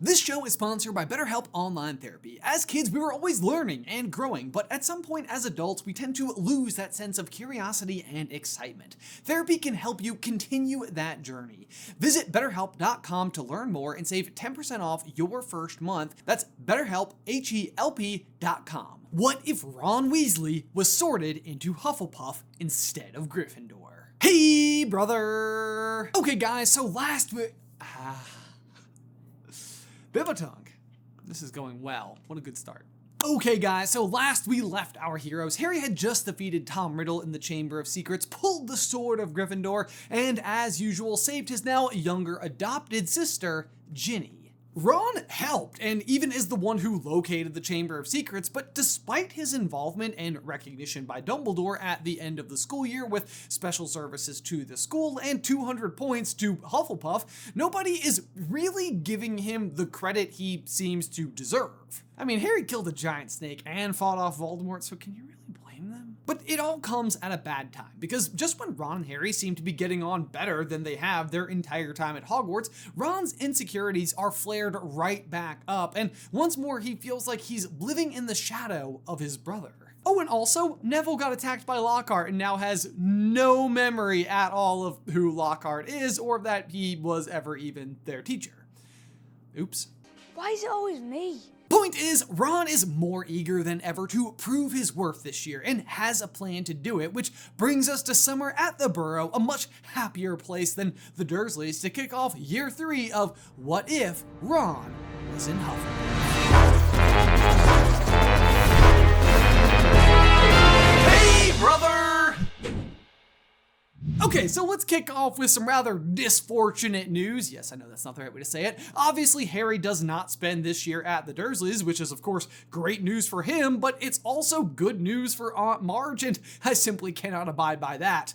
This show is sponsored by BetterHelp Online Therapy. As kids, we were always learning and growing, but at some point as adults, we tend to lose that sense of curiosity and excitement. Therapy can help you continue that journey. Visit BetterHelp.com to learn more and save 10% off your first month. That's BetterHelp, HELP.com. What if Ron Weasley was sorted into Hufflepuff instead of Gryffindor? Hey, brother! Okay, guys, so last week... Bit of a tongue. This is going well. What a good start. Okay guys, so last we left our heroes, Harry had just defeated Tom Riddle in the Chamber of Secrets, pulled the sword of Gryffindor, and as usual saved his now younger adopted sister, Ginny. Ron helped, and even is the one who located the Chamber of Secrets, but despite his involvement and recognition by Dumbledore at the end of the school year with special services to the school and 200 points to Hufflepuff, nobody is really giving him the credit he seems to deserve. I mean, Harry killed a giant snake and fought off Voldemort, so can you really blame them? But it all comes at a bad time, because just when Ron and Harry seem to be getting on better than they have their entire time at Hogwarts, Ron's insecurities are flared right back up, and once more he feels like he's living in the shadow of his brother. Oh, and also, Neville got attacked by Lockhart and now has no memory at all of who Lockhart is or that he was ever even their teacher. Oops. Why is it always me? Point is, Ron is more eager than ever to prove his worth this year and has a plan to do it, which brings us to summer at the Burrow, a much happier place than the Dursleys to kick off year 3 of What If Ron Was in Hufflepuff. Hey, brother! Okay, so let's kick off with some rather disfortunate news. Yes, I know that's not the right way to say it. Obviously, Harry does not spend this year at the Dursleys, which is of course great news for him, but it's also good news for Aunt Marge, and I simply cannot abide by that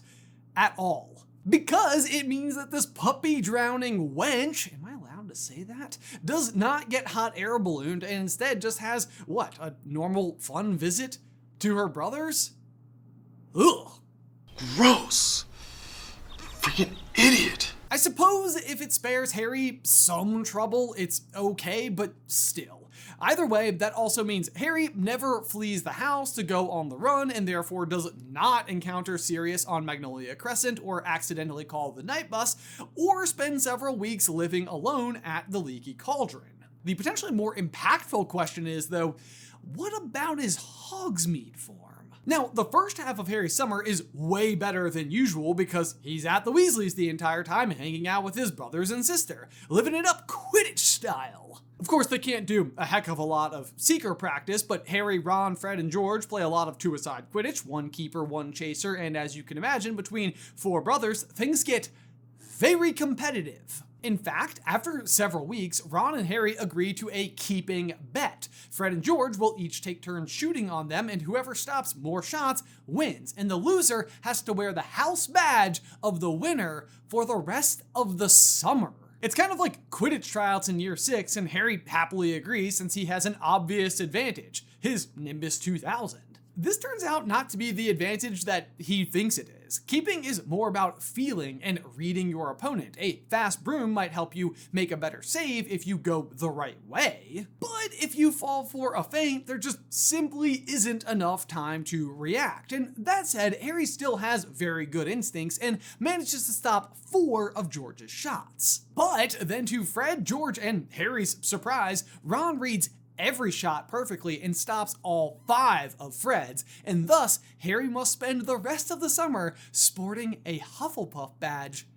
at all. Because it means that this puppy drowning wench, am I allowed to say that? Does not get hot air ballooned and instead just has, what, a normal fun visit to her brothers? Ugh. Gross. Freaking idiot. I suppose if it spares Harry some trouble, it's okay, but still. Either way, that also means Harry never flees the house to go on the run and therefore does not encounter Sirius on Magnolia Crescent or accidentally call the night bus or spend several weeks living alone at the Leaky Cauldron. The potentially more impactful question is, though, what about his Hogsmeade form? Now, the first half of Harry's summer is way better than usual because he's at the Weasleys the entire time hanging out with his brothers and sister, living it up Quidditch style. Of course, they can't do a heck of a lot of seeker practice, but Harry, Ron, Fred, and George play a lot of two-a-side Quidditch, one keeper, one chaser, and as you can imagine, between 4 brothers, things get very competitive. In fact, after several weeks, Ron and Harry agree to a keeping bet. Fred and George will each take turns shooting on them, and whoever stops more shots wins, and the loser has to wear the house badge of the winner for the rest of the summer. It's kind of like Quidditch tryouts in year 6, and Harry happily agrees since he has an obvious advantage, his Nimbus 2000. This turns out not to be the advantage that he thinks it is. Keeping is more about feeling and reading your opponent. A fast broom might help you make a better save if you go the right way, but if you fall for a feint, there just simply isn't enough time to react. And that said, Harry still has very good instincts and manages to stop 4 of George's shots. But then to Fred, George, and Harry's surprise, Ron reads every shot perfectly and stops all 5 of Fred's, and thus Harry must spend the rest of the summer sporting a Hufflepuff badge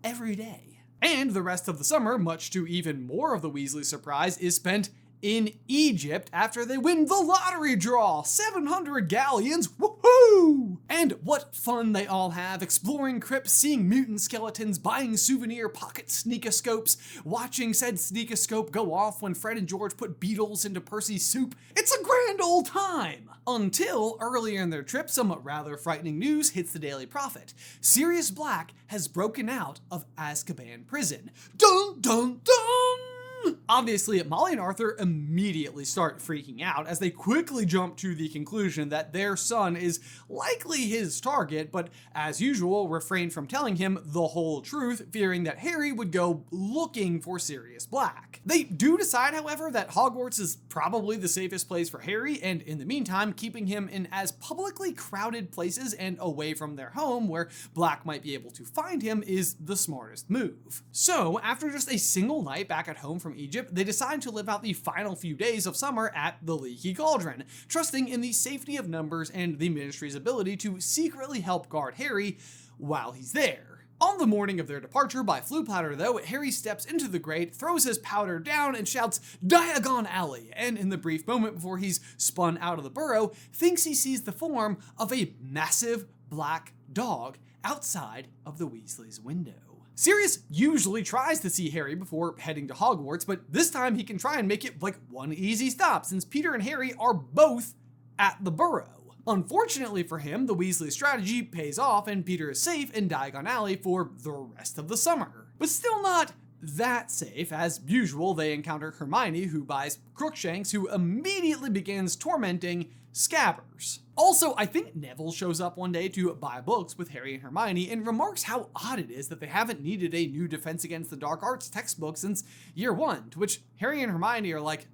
every day. And the rest of the summer, much to even more of the Weasley surprise, is spent in Egypt after they win the lottery draw. 700 galleons, woohoo! And what fun they all have exploring crypts, seeing mutant skeletons, buying souvenir pocket sneakoscopes, watching said sneakoscope go off when Fred and George put beetles into Percy's soup. It's a grand old time! Until earlier in their trip, some rather frightening news hits the Daily Prophet. Sirius Black has broken out of Azkaban prison. Dun dun dun! Obviously, Molly and Arthur immediately start freaking out as they quickly jump to the conclusion that their son is likely his target, but as usual, refrain from telling him the whole truth, fearing that Harry would go looking for Sirius Black. They do decide, however, that Hogwarts is probably the safest place for Harry, and in the meantime, keeping him in as publicly crowded places and away from their home where Black might be able to find him is the smartest move. So, after just a single night back at home from Egypt, they decide to live out the final few days of summer at the Leaky Cauldron, trusting in the safety of numbers and the Ministry's ability to secretly help guard Harry while he's there. On the morning of their departure by Floo Platter, though, Harry steps into the grate, throws his powder down, and shouts, "Diagon Alley!" And in the brief moment before he's spun out of the burrow, thinks he sees the form of a massive black dog outside of the Weasleys' window. Sirius usually tries to see Harry before heading to Hogwarts, but this time he can try and make it like one easy stop, since Peter and Harry are both at the burrow. Unfortunately for him, the Weasley strategy pays off and Peter is safe in Diagon Alley for the rest of the summer. But still not that safe. As usual, they encounter Hermione, who buys Crookshanks, who immediately begins tormenting Scabbers. Also, I think Neville shows up one day to buy books with Harry and Hermione and remarks how odd it is that they haven't needed a new Defense Against the Dark Arts textbook since year 1, to which Harry and Hermione are like,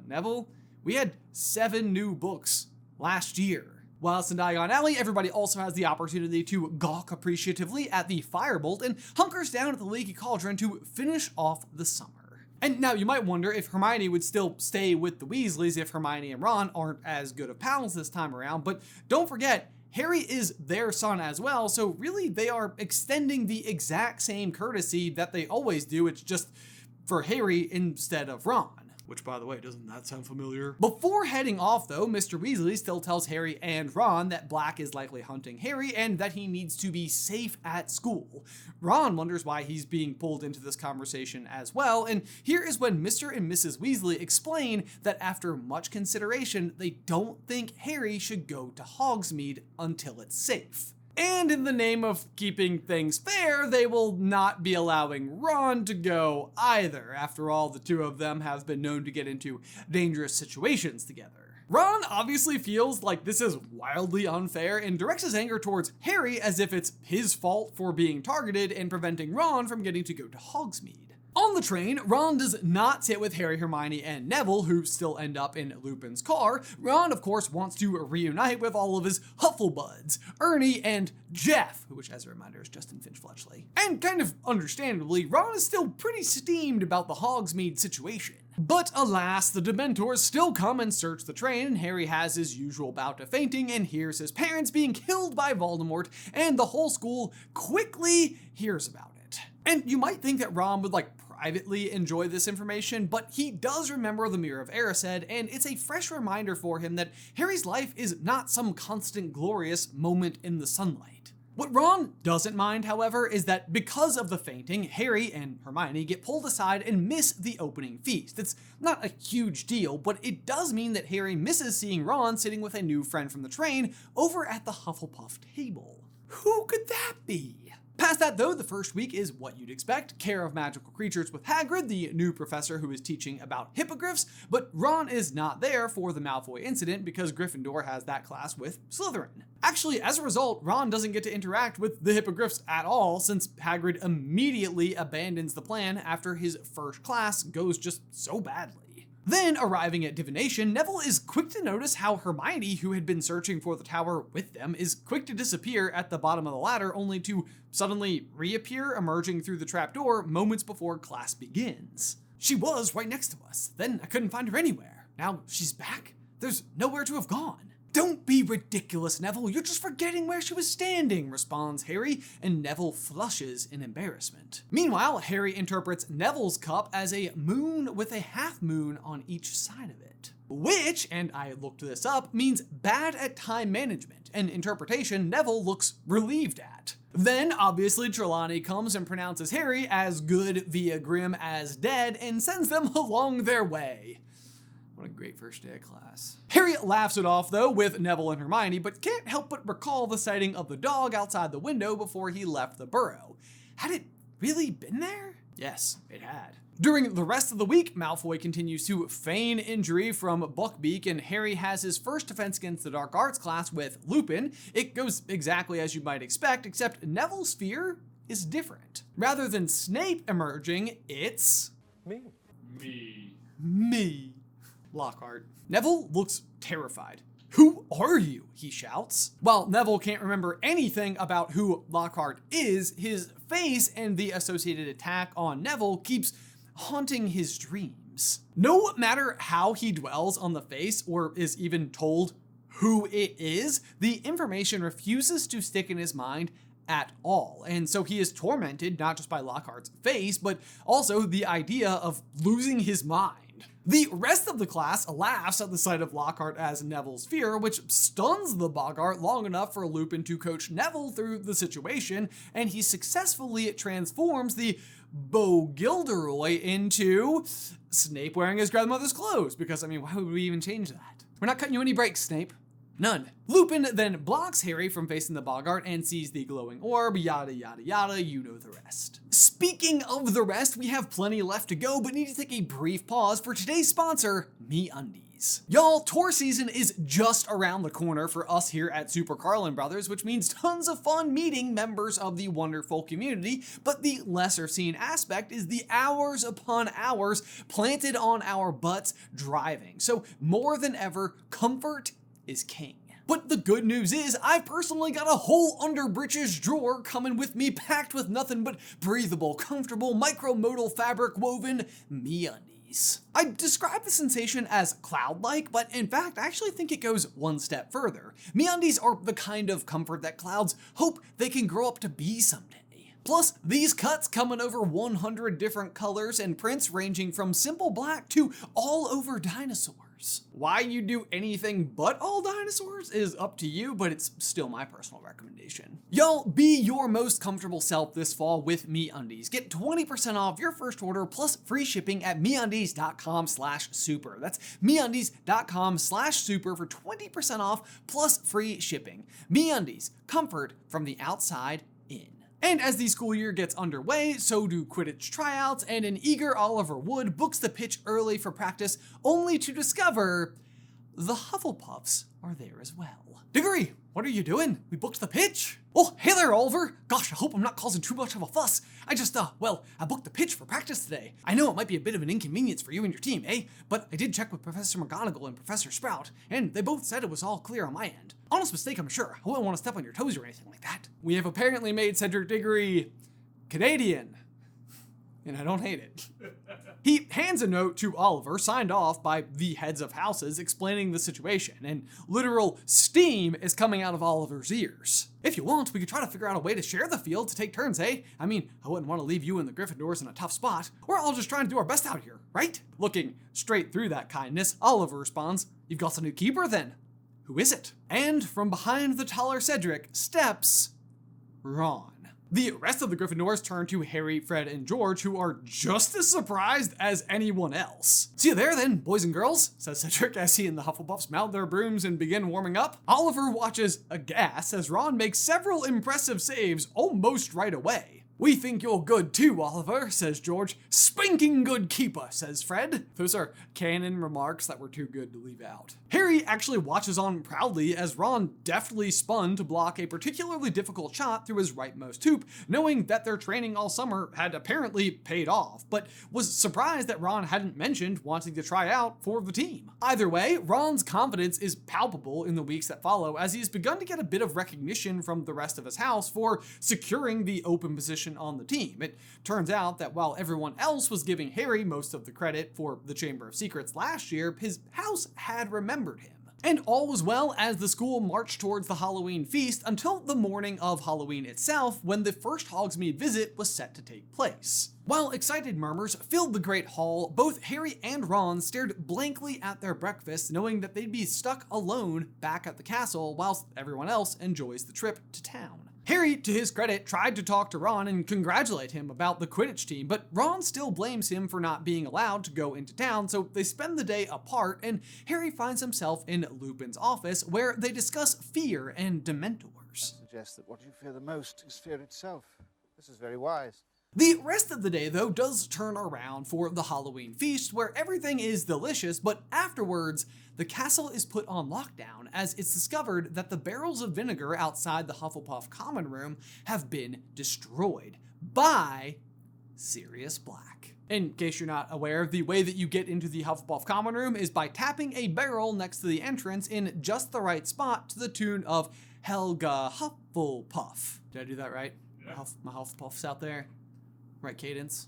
Neville, we had 7 new books last year. Whilst in Diagon Alley, everybody also has the opportunity to gawk appreciatively at the firebolt and hunkers down at the Leaky Cauldron to finish off the summer. And now you might wonder if Hermione would still stay with the Weasleys if Hermione and Ron aren't as good of pals this time around, but don't forget, Harry is their son as well, so really they are extending the exact same courtesy that they always do, it's just for Harry instead of Ron. Which, by the way, doesn't that sound familiar? Before heading off, though, Mr. Weasley still tells Harry and Ron that Black is likely hunting Harry and that he needs to be safe at school. Ron wonders why he's being pulled into this conversation as well, and here is when Mr. and Mrs. Weasley explain that after much consideration, they don't think Harry should go to Hogsmeade until it's safe. And in the name of keeping things fair, they will not be allowing Ron to go either. After all, the two of them have been known to get into dangerous situations together. Ron obviously feels like this is wildly unfair and directs his anger towards Harry as if it's his fault for being targeted and preventing Ron from getting to go to Hogsmeade. On the train, Ron does not sit with Harry, Hermione, and Neville, who still end up in Lupin's car. Ron, of course, wants to reunite with all of his Hufflebuds, Ernie and Jeff, which, as a reminder, is Justin Finch-Fletchley. And kind of understandably, Ron is still pretty steamed about the Hogsmeade situation. But alas, the Dementors still come and search the train, and Harry has his usual bout of fainting and hears his parents being killed by Voldemort, and the whole school quickly hears about it. And you might think that Ron would privately enjoy this information, but he does remember the Mirror of Erised, and it's a fresh reminder for him that Harry's life is not some constant glorious moment in the sunlight. What Ron doesn't mind, however, is that because of the fainting, Harry and Hermione get pulled aside and miss the opening feast. It's not a huge deal, but it does mean that Harry misses seeing Ron sitting with a new friend from the train over at the Hufflepuff table. Who could that be? Past that, though, the first week is what you'd expect, care of magical creatures with Hagrid, the new professor who is teaching about hippogriffs, but Ron is not there for the Malfoy incident because Gryffindor has that class with Slytherin. Actually, as a result, Ron doesn't get to interact with the hippogriffs at all since Hagrid immediately abandons the plan after his first class goes just so badly. Then, arriving at divination, Neville is quick to notice how Hermione, who had been searching for the tower with them, is quick to disappear at the bottom of the ladder, only to suddenly reappear emerging through the trapdoor moments before class begins. She was right next to us. Then I couldn't find her anywhere. Now she's back? There's nowhere to have gone. Don't be ridiculous, Neville. You're just forgetting where she was standing, responds Harry, and Neville flushes in embarrassment. Meanwhile, Harry interprets Neville's cup as a moon with a half moon on each side of it. Which, and I looked this up, means bad at time management, an interpretation Neville looks relieved at. Then, obviously, Trelawney comes and pronounces Harry as good via Grim as dead and sends them along their way. What a great first day of class. Harry laughs it off, though, with Neville and Hermione, but can't help but recall the sighting of the dog outside the window before he left the burrow. Had it really been there? Yes, it had. During the rest of the week, Malfoy continues to feign injury from Buckbeak, and Harry has his first defense against the Dark Arts class with Lupin. It goes exactly as you might expect, except Neville's fear is different. Rather than Snape emerging, it's... Me. Lockhart. Neville looks terrified. "Who are you?" he shouts. While Neville can't remember anything about who Lockhart is, his face and the associated attack on Neville keeps haunting his dreams. No matter how he dwells on the face or is even told who it is, the information refuses to stick in his mind at all. And so he is tormented not just by Lockhart's face, but also the idea of losing his mind. The rest of the class laughs at the sight of Lockhart as Neville's fear, which stuns the boggart long enough for Lupin to coach Neville through the situation, and he successfully transforms the Beau Gilderoy into Snape wearing his grandmother's clothes, because, I mean, why would we even change that? We're not cutting you any breaks, Snape. None. Lupin then blocks Harry from facing the boggart and sees the glowing orb, yada yada yada, you know the rest. Speaking of the rest, we have plenty left to go, but need to take a brief pause for today's sponsor, MeUndies. Y'all, tour season is just around the corner for us here at SuperCarlinBrothers, which means tons of fun meeting members of the wonderful community, but the lesser seen aspect is the hours upon hours planted on our butts driving. So more than ever, comfort is king. But the good news is, I've personally got a whole underbritches drawer coming with me packed with nothing but breathable, comfortable, micromodal fabric woven MeUndies. I describe the sensation as cloud-like, but in fact, I actually think it goes one step further. MeUndies are the kind of comfort that clouds hope they can grow up to be someday. Plus, these cuts come in over 100 different colors and prints ranging from simple black to all over dinosaurs. Why you do anything but all dinosaurs is up to you, but it's still my personal recommendation. Y'all, be your most comfortable self this fall with MeUndies. Get 20% off your first order plus free shipping at MeUndies.com/super. That's MeUndies.com/super for 20% off plus free shipping. MeUndies, comfort from the outside in. And as the school year gets underway, so do Quidditch tryouts, and an eager Oliver Wood books the pitch early for practice, only to discover the Hufflepuffs are there as well. Diggory, what are you doing? We booked the pitch. Oh, hey there, Oliver. Gosh, I hope I'm not causing too much of a fuss. I booked the pitch for practice today. I know it might be a bit of an inconvenience for you and your team, eh? But I did check with Professor McGonagall and Professor Sprout, and they both said it was all clear on my end. Honest mistake, I'm sure. I wouldn't want to step on your toes or anything like that. We have apparently made Cedric Diggory Canadian, and I don't hate it. He hands a note to Oliver, signed off by the heads of houses, explaining the situation, and literal steam is coming out of Oliver's ears. If you want, we could try to figure out a way to share the field to take turns, eh? I mean, I wouldn't want to leave you and the Gryffindors in a tough spot. We're all just trying to do our best out here, right? Looking straight through that kindness, Oliver responds, "You've got a new keeper then. Who is it?" And from behind the taller Cedric steps Ron. The rest of the Gryffindors turn to Harry, Fred, and George, who are just as surprised as anyone else. "See you there then, boys and girls," says Cedric as he and the Hufflepuffs mount their brooms and begin warming up. Oliver watches aghast as Ron makes several impressive saves almost right away. "We think you're good too, Oliver," says George. "Spanking good keeper," says Fred. Those are canon remarks that were too good to leave out. Harry actually watches on proudly as Ron deftly spun to block a particularly difficult shot through his rightmost hoop, knowing that their training all summer had apparently paid off, but was surprised that Ron hadn't mentioned wanting to try out for the team. Either way, Ron's confidence is palpable in the weeks that follow as he's begun to get a bit of recognition from the rest of his house for securing the open position on the team. It turns out that while everyone else was giving Harry most of the credit for the Chamber of Secrets last year, his house had remembered him. And all was well as the school marched towards the Halloween feast until the morning of Halloween itself, when the first Hogsmeade visit was set to take place. While excited murmurs filled the Great Hall, both Harry and Ron stared blankly at their breakfast, knowing that they'd be stuck alone back at the castle whilst everyone else enjoys the trip to town. Harry, to his credit, tried to talk to Ron and congratulate him about the Quidditch team, but Ron still blames him for not being allowed to go into town, so they spend the day apart, and Harry finds himself in Lupin's office, where they discuss fear and Dementors. That suggests that what you fear the most is fear itself. This is very wise. The rest of the day, though, does turn around for the Halloween feast, where everything is delicious, but afterwards, the castle is put on lockdown as it's discovered that the barrels of vinegar outside the Hufflepuff common room have been destroyed by Sirius Black. In case you're not aware, the way that you get into the Hufflepuff common room is by tapping a barrel next to the entrance in just the right spot to the tune of Helga Hufflepuff. Did I do that right? Yeah. My Hufflepuffs out there? Right cadence?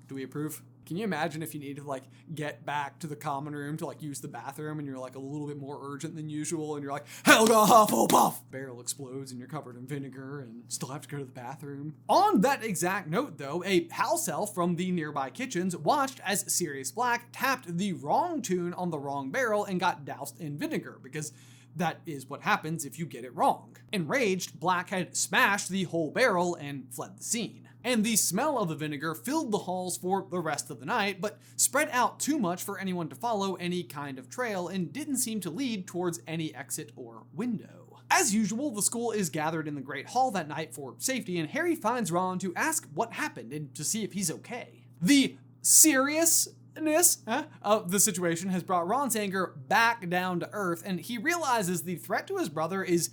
Do we approve? Can you imagine if you need to like get back to the common room to like use the bathroom and you're like a little bit more urgent than usual and you're like, Helga Hufflepuff! Barrel explodes and you're covered in vinegar and still have to go to the bathroom. On that exact note though, a house elf from the nearby kitchens watched as Sirius Black tapped the wrong tune on the wrong barrel and got doused in vinegar because that is what happens if you get it wrong. Enraged, Black had smashed the whole barrel and fled the scene. And the smell of the vinegar filled the halls for the rest of the night, but spread out too much for anyone to follow any kind of trail and didn't seem to lead towards any exit or window. As usual, the school is gathered in the Great Hall that night for safety, and Harry finds Ron to ask what happened and to see if he's okay. The seriousness of the situation has brought Ron's anger back down to earth, and he realizes the threat to his brother is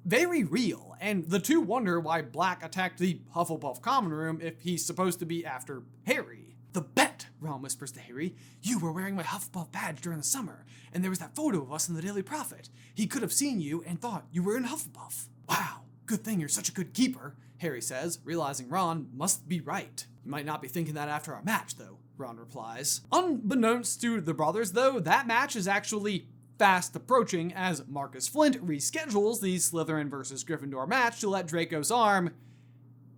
very real, and the two wonder why Black attacked the Hufflepuff common room if he's supposed to be after Harry. The bet, Ron whispers to Harry. You were wearing my Hufflepuff badge during the summer, and there was that photo of us in the Daily Prophet. He could have seen you and thought you were in Hufflepuff. Wow, good thing you're such a good keeper, Harry says, realizing Ron must be right. You might not be thinking that after our match, though, Ron replies. Unbeknownst to the brothers, though, that match is actually fast approaching as Marcus Flint reschedules the Slytherin versus Gryffindor match to let Draco's arm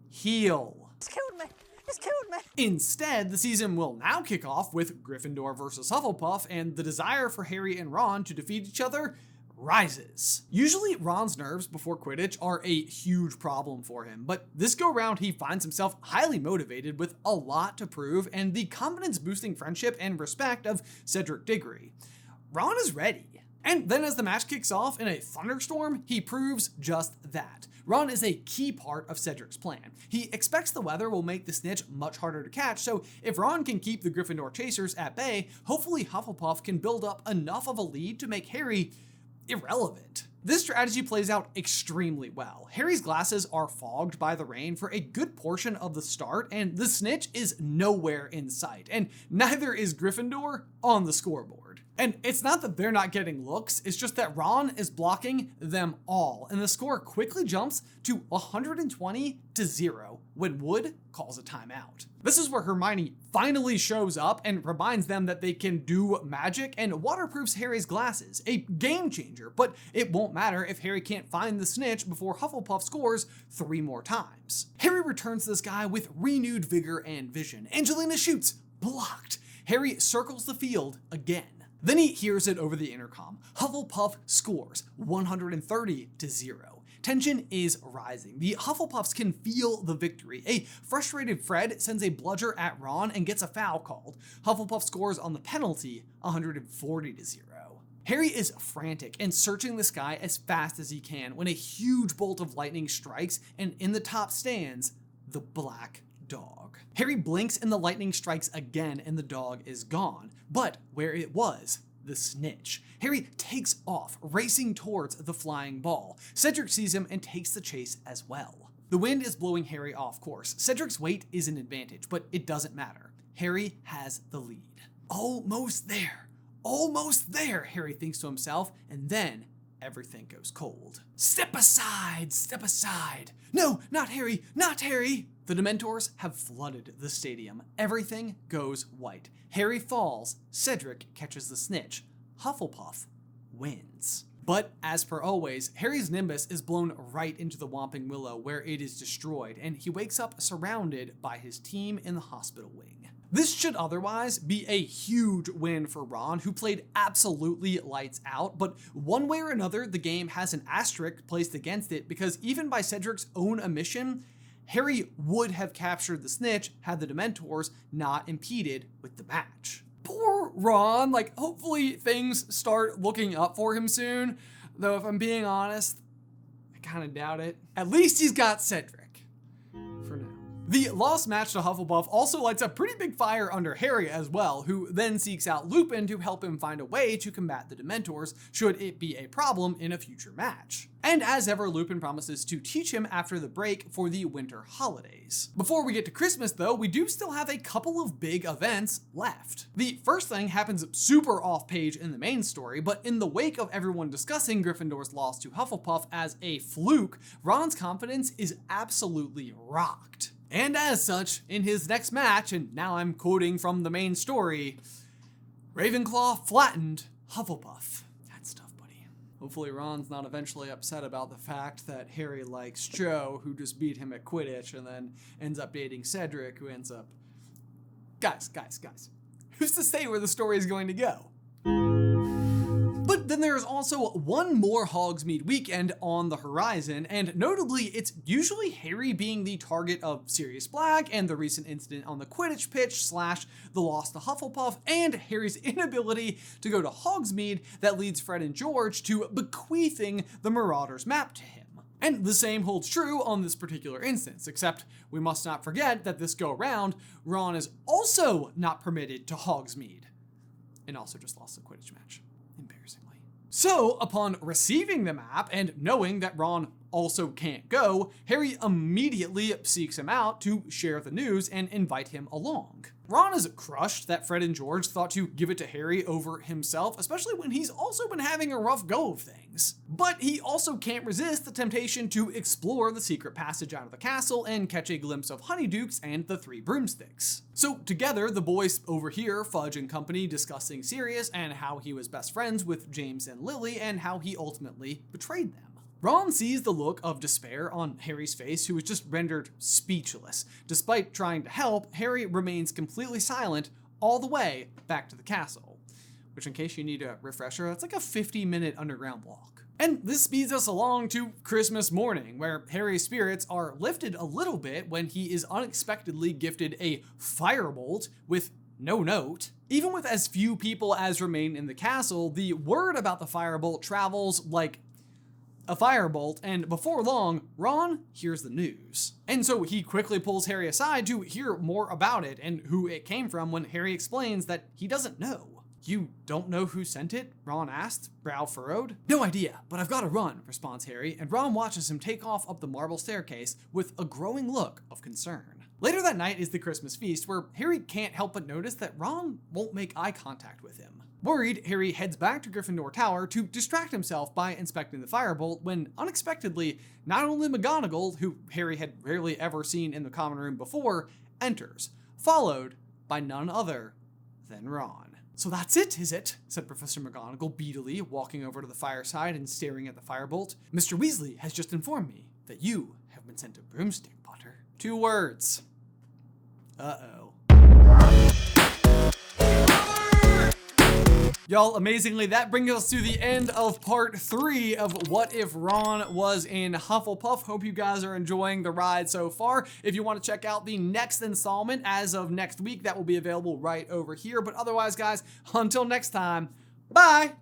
heal. It's killed me. It's killed me. Instead, the season will now kick off with Gryffindor versus Hufflepuff, and the desire for Harry and Ron to defeat each other rises. Usually, Ron's nerves before Quidditch are a huge problem for him, but this go round he finds himself highly motivated with a lot to prove and the confidence-boosting friendship and respect of Cedric Diggory. Ron is ready. And then as the match kicks off in a thunderstorm, he proves just that. Ron is a key part of Cedric's plan. He expects the weather will make the snitch much harder to catch, so if Ron can keep the Gryffindor chasers at bay, hopefully Hufflepuff can build up enough of a lead to make Harry irrelevant. This strategy plays out extremely well. Harry's glasses are fogged by the rain for a good portion of the start, and the snitch is nowhere in sight, and neither is Gryffindor on the scoreboard. And it's not that they're not getting looks, it's just that Ron is blocking them all, and the score quickly jumps to 120-0 when Wood calls a timeout. This is where Hermione finally shows up and reminds them that they can do magic and waterproofs Harry's glasses, a game changer, but it won't matter if Harry can't find the snitch before Hufflepuff scores 3 more times. Harry returns to the sky with renewed vigor and vision. Angelina shoots, blocked. Harry circles the field again. Then he hears it over the intercom. Hufflepuff scores 130-0. Tension is rising. The Hufflepuffs can feel the victory. A frustrated Fred sends a bludger at Ron and gets a foul called. Hufflepuff scores on the penalty 140-0. Harry is frantic and searching the sky as fast as he can when a huge bolt of lightning strikes, and in the top stands the black dog. Harry blinks and the lightning strikes again and the dog is gone. But where it was, the snitch. Harry takes off, racing towards the flying ball. Cedric sees him and takes the chase as well. The wind is blowing Harry off course. Cedric's weight is an advantage, but it doesn't matter. Harry has the lead. Almost there, Harry thinks to himself, and then everything goes cold. Step aside, step aside. No, not Harry, not Harry. The Dementors have flooded the stadium. Everything goes white. Harry falls. Cedric catches the snitch. Hufflepuff wins. But as per always, Harry's Nimbus is blown right into the Whomping Willow where it is destroyed, and he wakes up surrounded by his team in the hospital wing. This should otherwise be a huge win for Ron, who played absolutely lights out, but one way or another, the game has an asterisk placed against it because even by Cedric's own admission, Harry would have captured the snitch had the Dementors not impeded with the match. Poor Ron, hopefully things start looking up for him soon, though if I'm being honest, I kind of doubt it. At least he's got Cedric. For now. The lost match to Hufflepuff also lights a pretty big fire under Harry as well, who then seeks out Lupin to help him find a way to combat the Dementors should it be a problem in a future match. And as ever, Lupin promises to teach him after the break for the winter holidays. Before we get to Christmas though, we do still have a couple of big events left. The first thing happens super off page in the main story, but in the wake of everyone discussing Gryffindor's loss to Hufflepuff as a fluke, Ron's confidence is absolutely rocked. And as such, in his next match, and now I'm quoting from the main story, Ravenclaw flattened Hufflepuff. That's tough, buddy. Hopefully Ron's not eventually upset about the fact that Harry likes Jo, who just beat him at Quidditch, and then ends up dating Cedric, who ends up... Guys. Who's to say where the story is going to go? But then there's also one more Hogsmeade weekend on the horizon, and notably, it's usually Harry being the target of Sirius Black and the recent incident on the Quidditch pitch / the loss to Hufflepuff, and Harry's inability to go to Hogsmeade that leads Fred and George to bequeathing the Marauders map to him. And the same holds true on this particular instance, except we must not forget that this go around, Ron is also not permitted to Hogsmeade, and also just lost the Quidditch match. Embarrassingly. So, upon receiving the map and knowing that Ron also can't go, Harry immediately seeks him out to share the news and invite him along. Ron is crushed that Fred and George thought to give it to Harry over himself, especially when he's also been having a rough go of things. But he also can't resist the temptation to explore the secret passage out of the castle and catch a glimpse of Honeydukes and the Three Broomsticks. So together, the boys overhear Fudge and company discussing Sirius and how he was best friends with James and Lily and how he ultimately betrayed them. Ron sees the look of despair on Harry's face, who is just rendered speechless. Despite trying to help, Harry remains completely silent all the way back to the castle. Which, in case you need a refresher, that's like a 50-minute underground walk. And this speeds us along to Christmas morning, where Harry's spirits are lifted a little bit when he is unexpectedly gifted a firebolt with no note. Even with as few people as remain in the castle, the word about the firebolt travels like a firebolt, and before long, Ron hears the news. And so he quickly pulls Harry aside to hear more about it and who it came from when Harry explains that he doesn't know. You don't know who sent it? Ron asked, brow furrowed. No idea, but I've got to run, responds Harry, and Ron watches him take off up the marble staircase with a growing look of concern. Later that night is the Christmas feast, where Harry can't help but notice that Ron won't make eye contact with him. Worried, Harry heads back to Gryffindor Tower to distract himself by inspecting the firebolt when, unexpectedly, not only McGonagall, who Harry had rarely ever seen in the common room before, enters, followed by none other than Ron. So that's it, is it? Said Professor McGonagall beadily, walking over to the fireside and staring at the firebolt. Mr. Weasley has just informed me that you have been sent a broomstick, Potter. 2 words. Uh-oh. Y'all, amazingly, that brings us to the end of part 3 of What If Ron Was in Hufflepuff. Hope you guys are enjoying the ride so far. If you want to check out the next installment as of next week, that will be available right over here. But otherwise, guys, until next time, bye!